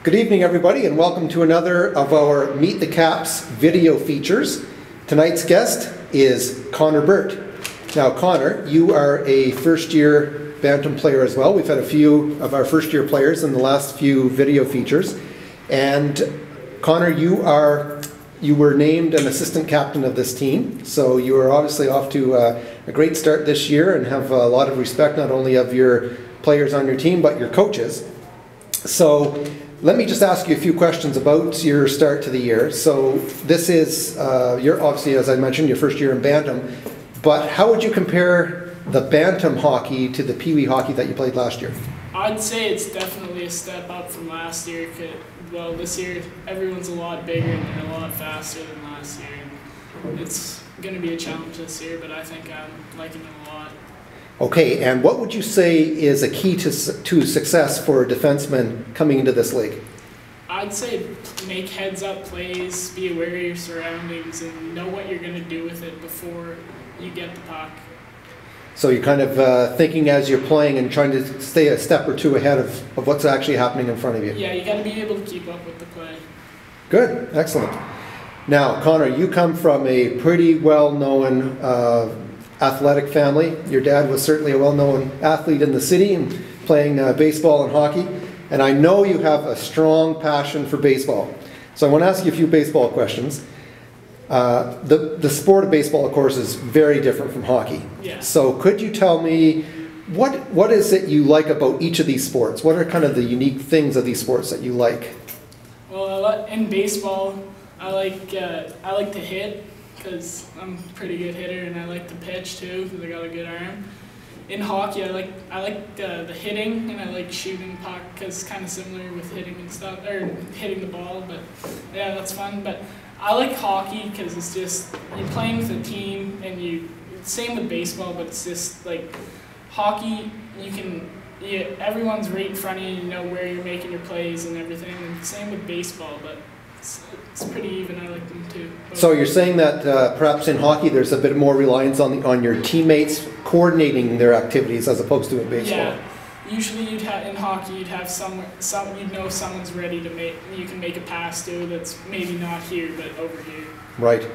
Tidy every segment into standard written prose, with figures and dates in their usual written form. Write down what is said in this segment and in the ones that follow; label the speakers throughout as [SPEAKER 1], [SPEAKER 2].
[SPEAKER 1] Good evening, everybody, and welcome to another of our Meet the Caps video features. Tonight's guest is Connor Burtt. Now, Connor, you are a first-year Bantam player as well. We've had a few of our first-year players in the last few video features. And Connor, you were named an assistant captain of this team, so you are obviously off to a great start this year and have a lot of respect not only of your players on your team, but your coaches. So let me just ask you a few questions about your start to the year. So this is, you're obviously, as I mentioned, your first year in Bantam, but how would you compare the Bantam hockey to the Pee Wee hockey that you played last year?
[SPEAKER 2] I'd say it's definitely a step up from last year. Well, this year everyone's a lot bigger and a lot faster than last year. It's going to be a challenge this year, but I think I'm liking it a lot.
[SPEAKER 1] Okay, and what would you say is a key to success for a defenseman coming into this league?
[SPEAKER 2] I'd say make heads-up plays, be aware of your surroundings, and know what you're going to do with it before you get the puck. So
[SPEAKER 1] you're kind of thinking as you're playing and trying to stay a step or two ahead of what's actually happening in front of you.
[SPEAKER 2] Yeah, you got to be able to keep up with the play.
[SPEAKER 1] Good, excellent. Now, Connor, you come from a pretty well-known athletic family. Your dad was certainly a well-known athlete in the city and playing baseball and hockey. And I know you have a strong passion for baseball. So I want to ask you a few baseball questions. The sport of baseball, of course, is very different from hockey.
[SPEAKER 2] Yeah.
[SPEAKER 1] So could you tell me what is it you like about each of these sports? What are kind of the unique things of these sports that you like?
[SPEAKER 2] Well, in baseball, I like to hit, because I'm a pretty good hitter, and I like to pitch too because I got a good arm. In hockey, I like the hitting, and I like shooting puck because it's kind of similar with hitting and stuff, or hitting the ball. But yeah, that's fun. But I like hockey because it's just you're playing with a team, and same with baseball, but it's just like hockey. Everyone's right in front of you. You know where you're making your plays and everything. And same with baseball, but it's pretty even. I like them too.
[SPEAKER 1] So you're saying that perhaps in hockey there's a bit more reliance on your teammates coordinating their activities as opposed to in baseball.
[SPEAKER 2] Yeah, usually in hockey you'd have you'd know someone's ready to you can make a pass to that's maybe not here but over here.
[SPEAKER 1] Right.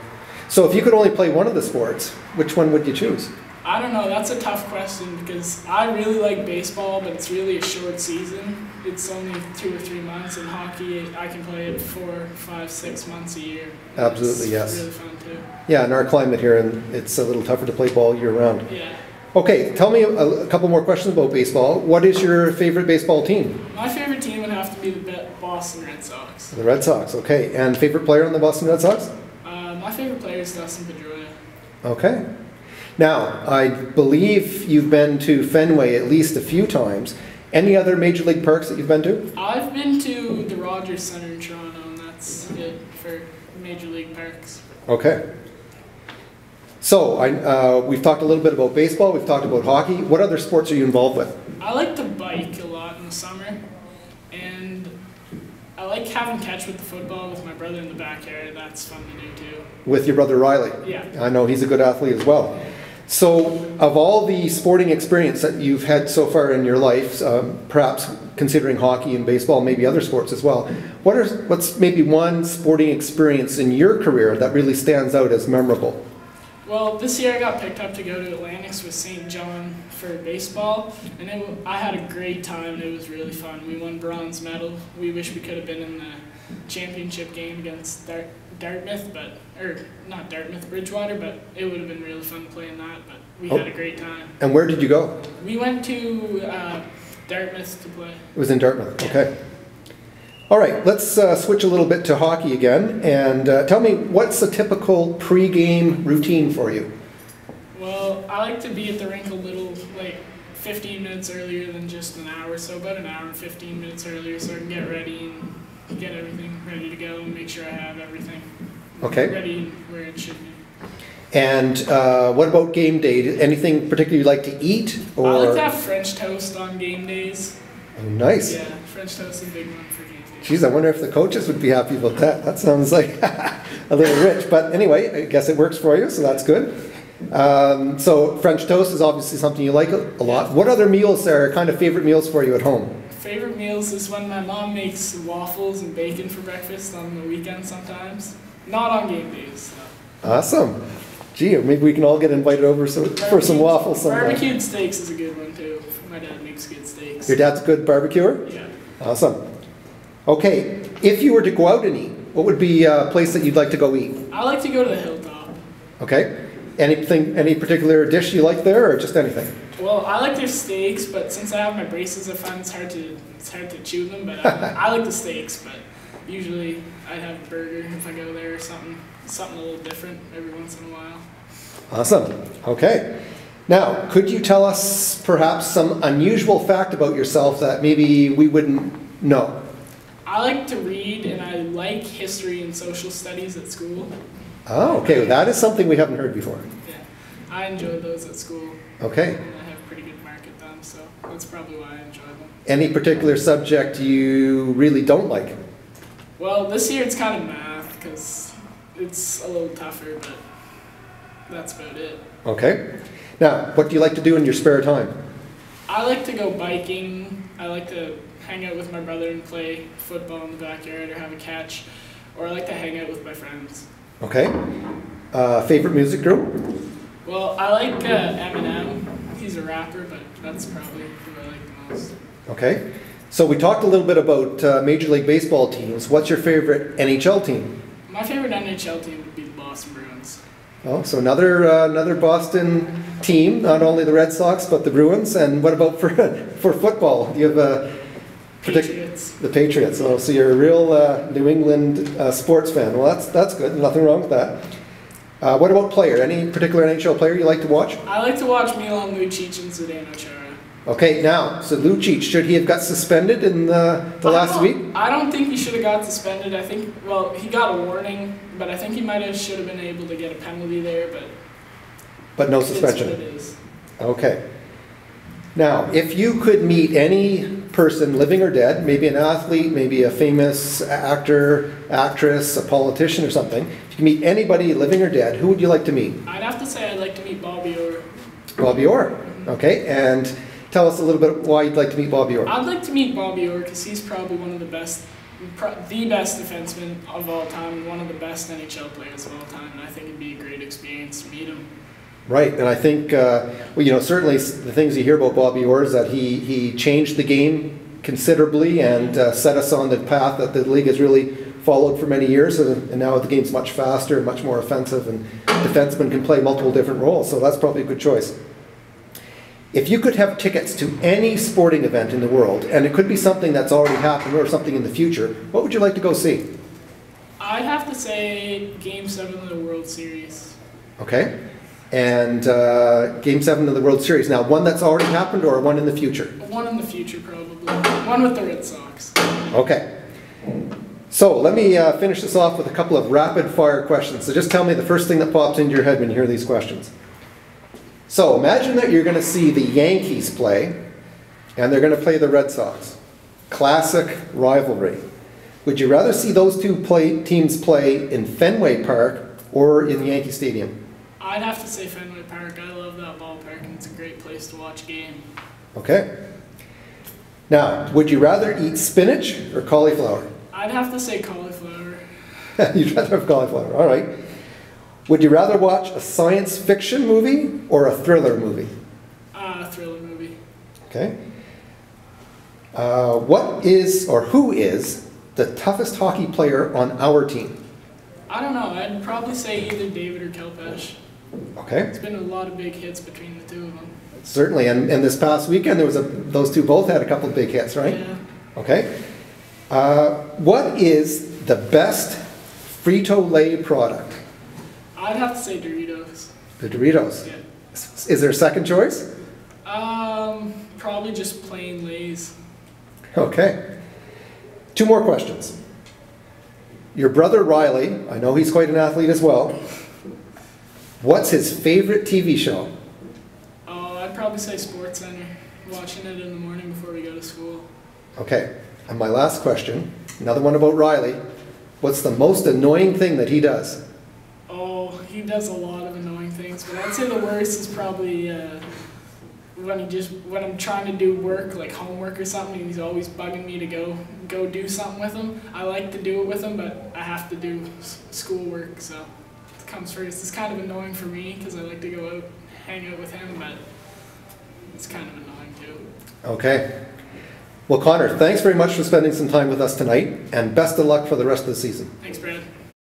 [SPEAKER 1] So if you could only play one of the sports, which one would you choose?
[SPEAKER 2] I don't know. That's a tough question because I really like baseball, but it's really a short season. It's only 2 or 3 months. In hockey, I can play it 4, 5, 6 months a year.
[SPEAKER 1] Absolutely, yes.
[SPEAKER 2] It's really fun too.
[SPEAKER 1] Yeah, in our climate here, and it's a little tougher to play ball year round.
[SPEAKER 2] Yeah.
[SPEAKER 1] Okay, tell me a couple more questions about baseball. What is your favorite baseball team?
[SPEAKER 2] My favorite team would have to be the Boston Red Sox.
[SPEAKER 1] The Red Sox, okay. And favorite player on the Boston Red Sox?
[SPEAKER 2] My favorite player is Dustin Pedroia.
[SPEAKER 1] Okay. Now, I believe you've been to Fenway at least a few times. Any other Major League parks that you've been to?
[SPEAKER 2] I've been to the Rogers Centre in Toronto, and that's it for Major League parks.
[SPEAKER 1] Okay. So, we've talked a little bit about baseball, we've talked about hockey. What other sports are you involved with?
[SPEAKER 2] I like to bike a lot in the summer, and I like having catch with the football with my brother in the backyard. That's fun to do too.
[SPEAKER 1] With your brother Riley?
[SPEAKER 2] Yeah.
[SPEAKER 1] I know he's a good athlete as well. So, of all the sporting experience that you've had so far in your life, perhaps considering hockey and baseball, maybe other sports as well, what's maybe one sporting experience in your career that really stands out as memorable?
[SPEAKER 2] Well, this year I got picked up to go to Atlantis with St. John for baseball, and I had a great time, and it was really fun. We won bronze medal. We wish we could have been in the championship game against Bridgewater, but it would have been really fun playing that, but we had a great time.
[SPEAKER 1] And where did you go?
[SPEAKER 2] We went to Dartmouth to play.
[SPEAKER 1] It was in Dartmouth, okay. All right, let's switch a little bit to hockey again, and tell me, what's a typical pre-game routine for you?
[SPEAKER 2] Well, I like to be at the rink a little, 15 minutes earlier than just an hour, so about an hour and 15 minutes earlier so I can get ready and get everything ready to go and make sure I have everything ready where it should be. And
[SPEAKER 1] what about game day? Anything particularly you like to eat? Or?
[SPEAKER 2] I like to have French toast on game days.
[SPEAKER 1] Oh, nice.
[SPEAKER 2] Yeah, French toast is a big one for game days.
[SPEAKER 1] Geez, I wonder if the coaches would be happy about that. That sounds like a little rich. But anyway, I guess it works for you, so that's good. So French toast is obviously something you like a lot. What other meals are kind of favorite meals for you at home?
[SPEAKER 2] favorite meals is when my mom makes waffles and bacon for breakfast on the weekend sometimes. Not on game days, though.
[SPEAKER 1] Awesome. Gee, maybe we can all get invited over for some waffles sometime.
[SPEAKER 2] Barbecued steaks is a good one, too. My dad makes good steaks.
[SPEAKER 1] Your dad's a good barbecuer?
[SPEAKER 2] Yeah.
[SPEAKER 1] Awesome. Okay, if you were to go out and eat, what would be a place that you'd like to go eat?
[SPEAKER 2] I like to go to the Hilltop.
[SPEAKER 1] Okay. Any particular dish you like there, or just anything?
[SPEAKER 2] Well, I like their steaks, but since I have my braces, I find it's hard to chew them. But I like the steaks, but usually I'd have a burger if I go there, or something a little different every once in a while.
[SPEAKER 1] Awesome. Okay. Now, could you tell us perhaps some unusual fact about yourself that maybe we wouldn't know?
[SPEAKER 2] I like to read, and I like history and social studies at school.
[SPEAKER 1] Oh, okay. Well, that is something we haven't heard before.
[SPEAKER 2] Yeah, I enjoy those at school.
[SPEAKER 1] Okay.
[SPEAKER 2] And I have pretty good mark at them, so that's probably why I enjoy them.
[SPEAKER 1] Any particular subject you really don't like?
[SPEAKER 2] Well, this year it's kind of math, because it's a little tougher, but that's about it.
[SPEAKER 1] Okay. Now, what do you like to do in your spare time?
[SPEAKER 2] I like to go biking. I like to hang out with my brother and play football in the backyard or have a catch. Or I like to hang out with my friends.
[SPEAKER 1] Okay. Favorite music group?
[SPEAKER 2] Well, I like Eminem. He's a rapper, but that's probably who I like the most.
[SPEAKER 1] Okay. So we talked a little bit about Major League Baseball teams. What's your favorite NHL team?
[SPEAKER 2] My favorite NHL team would be the Boston Bruins.
[SPEAKER 1] Oh, so another Boston team, not only the Red Sox, but the Bruins. And what about for football? Do you have a
[SPEAKER 2] Patriots.
[SPEAKER 1] The Patriots. Oh, so you're a real New England sports fan. Well, that's good. Nothing wrong with that. What about player? Any particular NHL player you like to watch?
[SPEAKER 2] I like to watch Milan Lucic and Zdeno Chara.
[SPEAKER 1] Okay, now, so Lucic, should he have got suspended in the last week?
[SPEAKER 2] I don't think he should have got suspended. I think, well, he got a warning, but I think he should have been able to get a penalty there,
[SPEAKER 1] But no suspension.
[SPEAKER 2] It's what it is.
[SPEAKER 1] Okay. Now, if you could meet any person, living or dead, maybe an athlete, maybe a famous actor, actress, a politician or something, if you could meet anybody, living or dead, who would you like to meet?
[SPEAKER 2] I'd have to say I'd like to meet Bobby Orr.
[SPEAKER 1] Bobby Orr. Okay, and tell us a little bit why you'd like to meet Bobby Orr.
[SPEAKER 2] I'd like to meet Bobby Orr because he's probably one of the best defenseman of all time, and one of the best NHL players of all time, and I think it'd be a great experience to meet him.
[SPEAKER 1] Right, and I think, certainly the things you hear about Bobby Orr is that he changed the game considerably and set us on the path that the league has really followed for many years, and now the game's much faster, much more offensive, and defensemen can play multiple different roles, so that's probably a good choice. If you could have tickets to any sporting event in the world, and it could be something that's already happened or something in the future, what would you like to go see?
[SPEAKER 2] I'd have to say Game 7 of the World Series.
[SPEAKER 1] Okay. And Game 7 of the World Series. Now, one that's already happened or one in the future?
[SPEAKER 2] One in the future, probably. One with the Red Sox.
[SPEAKER 1] Okay. So let me finish this off with a couple of rapid-fire questions. So just tell me the first thing that pops into your head when you hear these questions. So imagine that you're going to see the Yankees play, and they're going to play the Red Sox. Classic rivalry. Would you rather see those two teams play in Fenway Park or in Yankee Stadium?
[SPEAKER 2] I'd have to say Fenway Park. I love that ballpark, and it's a great place to watch a game.
[SPEAKER 1] Okay. Now, would you rather eat spinach or cauliflower?
[SPEAKER 2] I'd have to say cauliflower.
[SPEAKER 1] You'd rather have cauliflower, all right. Would you rather watch a science fiction movie or a thriller movie?
[SPEAKER 2] Thriller movie.
[SPEAKER 1] Okay. What is, or who is, the toughest hockey player on our team?
[SPEAKER 2] I don't know. I'd probably say either David or Kelpesh.
[SPEAKER 1] Okay.
[SPEAKER 2] It's been a lot of big hits between the two of them.
[SPEAKER 1] Certainly, and this past weekend those two both had a couple of big hits, right?
[SPEAKER 2] Yeah.
[SPEAKER 1] Okay. What is the best Frito-Lay product?
[SPEAKER 2] I'd have to say Doritos.
[SPEAKER 1] The Doritos.
[SPEAKER 2] Yeah.
[SPEAKER 1] Is there a second choice?
[SPEAKER 2] Probably just plain Lay's.
[SPEAKER 1] Okay. Two more questions. Your brother Riley, I know he's quite an athlete as well. What's his favorite TV show?
[SPEAKER 2] Oh, I'd probably say SportsCenter. Watching it in the morning before we go to school.
[SPEAKER 1] Okay. And my last question, another one about Riley. What's the most annoying thing that he does?
[SPEAKER 2] Oh, he does a lot of annoying things, but I'd say the worst is probably when I'm trying to do work, like homework or something, he's always bugging me to go do something with him. I like to do it with him, but I have to do schoolwork, so it comes first. It's kind of annoying for me because I like to go out, hang out with him, but it's kind of annoying too.
[SPEAKER 1] Okay. Well, Connor, thanks very much for spending some time with us tonight, and best of luck for the rest of the season.
[SPEAKER 2] Thanks, Brandon.